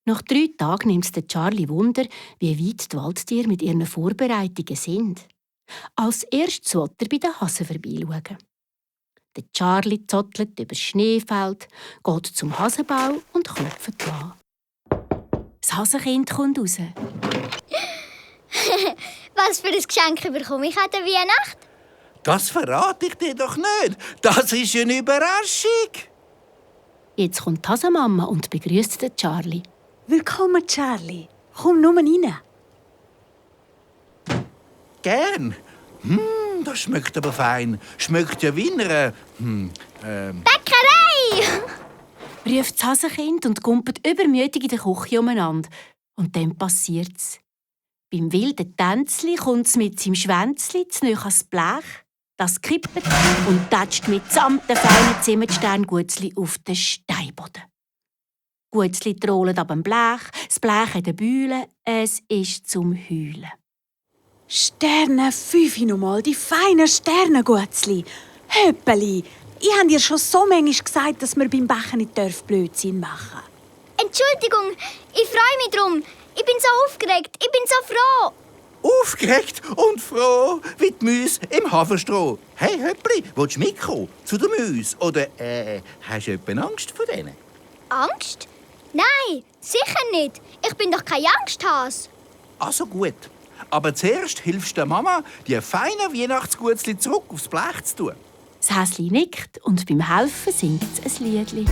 Nach 3 Tagen nimmt es den Charlie Wunder, wie weit die Waldtiere mit ihren Vorbereitungen sind. Als erstes will er bei den Hasen vorbeischauen. Der Charlie zottelt über das Schneefeld, geht zum Hasenbau und klopft an. Das Hasenkind kommt raus. Was für ein Geschenk bekomme ich an der Weihnacht? Das verrate ich dir doch nicht. Das ist eine Überraschung. Jetzt kommt die Hasenmama und begrüßt den Charlie. Willkommen, Charlie. Komm nur rein. Gern. Das schmeckt aber fein. Schmeckt ja wie eine... Bäckerei! Ruft das Hasenkind und kumpelt übermütig in der Küche umeinander. Und dann passiert's. Beim wilden Tänzli kommt es mit seinem Schwänzli zu nahe ans Blech. Das kippt und tätscht mit samten feinen Zimmerstern-Gutzli auf den Steinboden. Gutzli trollen ab dem Blech, das Blech in den Bühlen. Es ist zum Heulen. Sterne 5 nochmal, die feinen Sternengutzli. Höppeli, ich habe dir schon so manchmal gesagt, dass wir beim Backen nicht Blödsinn machen. Entschuldigung, ich freue mich drum. Ich bin so aufgeregt, ich bin so froh. Aufgeregt und froh wie die Mäuse im Haferstroh. Hey, Höppli, willst du mitkommen zu den Mäusen? Oder hast du etwa Angst vor denen? Angst? Nein, sicher nicht. Ich bin doch kein Angsthase. Also gut. Aber zuerst hilfst du der Mama, die feinen Weihnachtsgutzli zurück aufs Blech zu tun. Das Häschen nickt und beim Helfen singt es ein Liedli.